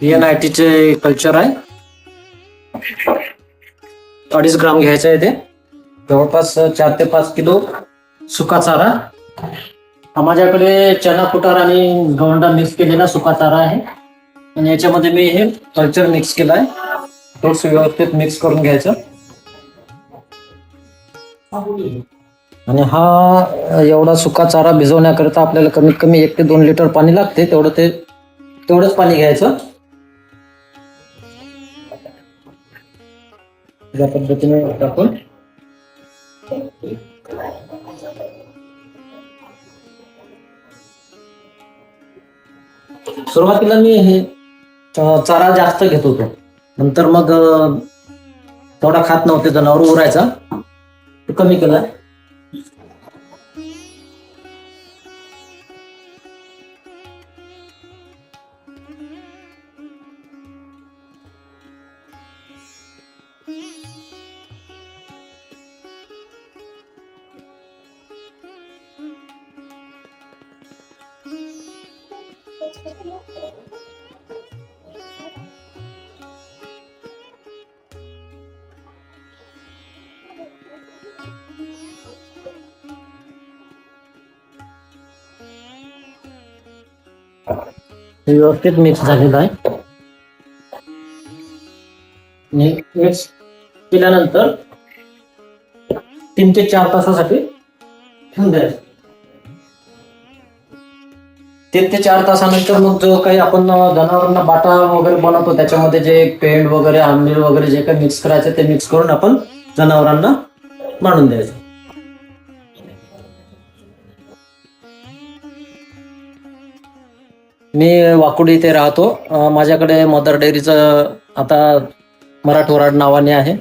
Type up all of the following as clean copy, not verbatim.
VNITचे culture आहे. 2.5 ग्राम घ्यायचं आहे. ते जवळपास 4 ते 5 किलो सुका चारा. माझ्याकडे चना फुटार आणि गवंडा मिक्स केलेला सुका चारा आहे आणि याच्यामध्ये मी हे कल्चर मिक्स केलं आहे. थोडंसं व्यवस्थित मिक्स करून घ्यायचं. आणि हा एवढा सुका चारा भिजवण्याकरिता आपल्याला कमीत कमी 1 ते 2 लिटर पाणी लागते. तेवढंच पाणी घ्यायचं. या पद्धतीने टाकून सुरुवातीला मी हे चारा जास्त घेत होतो, नंतर मग थोडा खात नव्हते जनावर, उरायचा, कमी केला. व्यवस्थित मिक्स झालेलं आहे. मिक्स केल्यानंतर 3 ते 4 तासासाठी ठेवून द्यायचं. 3 ते 4 तासानंतर मग जो काही आपण जनावरांना बाटा वगैरे बनवतो त्याच्यामध्ये जे पेंड वगैरे, आंबील वगैरे जे काही मिक्स करायचं ते मिक्स करून आपण जनावरांना मांडून द्यायचं. मी वाकुडी इथे राहतो. माझ्याकडे मदर डेअरीचं आता मराठवाडा नावाने आहे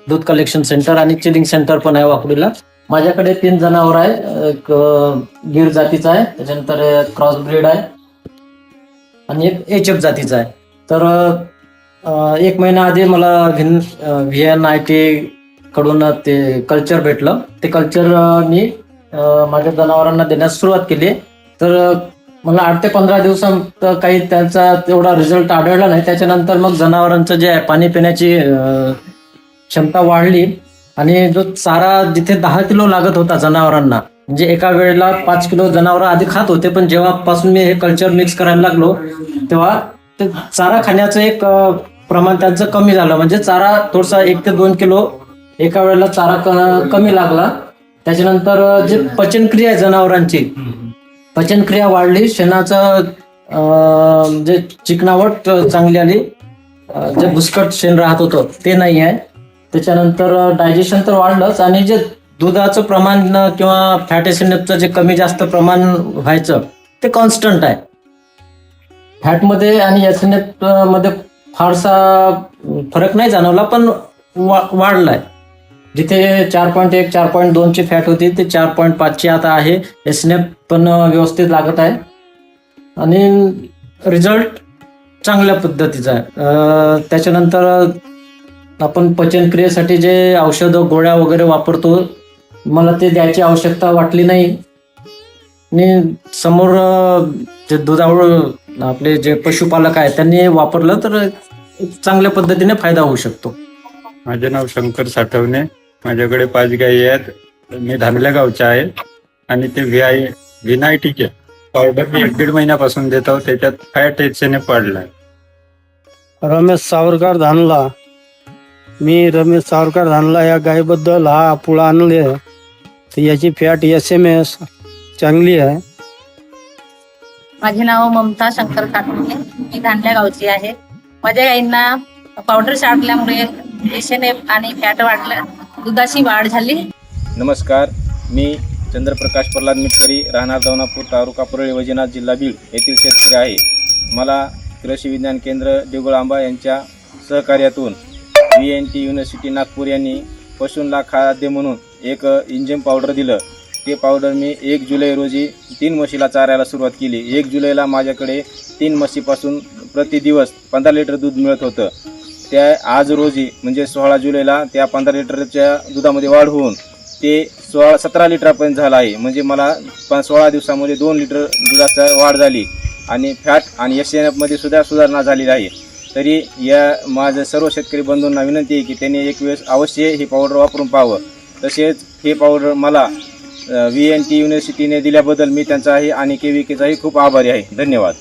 दूध कलेक्शन सेंटर आणि चिलिंग सेंटर पण आहे वाकुडीला. माझ्याकडे 3 जनावर आहे. एक गिर जातीचा आहे, त्याच्यानंतर क्रॉस ब्रीड आहे आणि एक HF जातीचा आहे. तर 1 महिना आधी मला VNIT कडून ते कल्चर भेटलं. ते कल्चर मी माझ्या जनावरांना देण्यास सुरुवात केली. तर मला 8 ते 15 दिवसात काही त्याचा तेवढा रिझल्ट आढळला नाही. त्याच्यानंतर मग जनावरांचं जे पाणी पिण्याची क्षमता वाढली आणि जो चारा जिथे 10 किलो लागत होता जनावरांना, म्हणजे एका वेळेला 5 किलो जनावर आधी खात होते, पण जेव्हापासून मी हे कल्चर मिक्स करायला लागलो तेव्हा ते चारा खाण्याचं एक प्रमाण त्यांचं कमी झालं. म्हणजे चारा थोडासा 1 ते 2 किलो एका वेळेला चारा कमी लागला. त्याच्यानंतर जे पचनक्रिया आहे जनावरांची, पचनक्रिया वाढली. शेणाचं जे चिकनावट चांगली आली. जे भुसकट शेण राहत होतं ते नाही आहे. त्याच्यानंतर डायजेशन तर वाढलंच आणि जे दुधाचं प्रमाण किंवा फॅट एसिडचं जे कमी जास्त प्रमाण व्हायचं ते कॉन्स्टंट आहे. फॅटमध्ये आणि एसिड मध्ये फारसा फरक नाही जाणवला, पण वाढलाय. जिथे 4.1 4.2 ची फॅट होती ते 4.5 ची आता आहे. एसिड पण व्यवस्थित लागत आहे आणि रिझल्ट चांगल्या पद्धतीचा आहे. त्याच्यानंतर आपण पचनक्रियेसाठी जे औषधं गोळ्या वगैरे वापरतो, मला ते द्यायची आवश्यकता वाटली नाही. आणि समोर जे दुधावर आपले जे पशुपालक आहेत त्यांनी वापरलं तर चांगल्या पद्धतीने फायदा होऊ शकतो. माझे नाव शंकर साठवणे. माझ्याकडे 5 गायी आहेत. मी धामल्या गावचे आहे आणि ते VNITचे पावडर मी 1-1.5 महिन्यापासून देत आहोत. त्याच्यात फॅट एचने पडलाय. रमेश सावरकर धानला. मी रमेश सावरकर धानला या गायीबद्दल हा पुळा आणले. तर याची फॅट SMS चांगली आहे. माझे नाव ममता शंकर काटणे. मी धानल्या गावची आहे. माझ्या गाईंना पावडर टाकल्यामुळे SNF आणि फॅट वाढलं, दुधाची वाढ झाली. नमस्कार, मी चंद्रप्रकाश प्रल्हाद मिटकरी, राहणार दौनापूर, तालुका परळी, वैजनाथ, जिल्हा बीड येथील शेतकरी आहे. मला कृषी विज्ञान केंद्र देऊळआंबा यांच्या सहकार्यातून VNT युनिव्हर्सिटी नागपूर यांनी पशूंना खाद्य म्हणून एक इंजेम पावडर दिलं. ते पावडर मी 1 जुलै रोजी 3 म्हशीला चारायला सुरुवात केली. 1 जुलैला माझ्याकडे 3 म्हशीपासून प्रतिदिवस 15 लिटर दूध मिळत होतं. त्या आज रोजी म्हणजे 16 जुलैला त्या 15 लिटरच्या दुधामध्ये वाढ होऊन ते 17 लिटरपर्यंत झालं आहे. म्हणजे मला 16 दिवसामध्ये 2 लिटर दुधाचा वाढ झाली. आणि फॅट आणि SNF मध्ये सुद्धा सुधारणा झालेली आहे. तरी या माझ्या सर्व शेतकरी बंधूंना विनंती आहे की त्यांनी एक वेळेस अवश्य ही पावडर वापरून पाहावं. तसेच हे पावडर मला VNT युनिव्हर्सिटीने दिल्याबद्दल मी त्यांचाही आणि KVKचाही खूप आभारी आहे. धन्यवाद.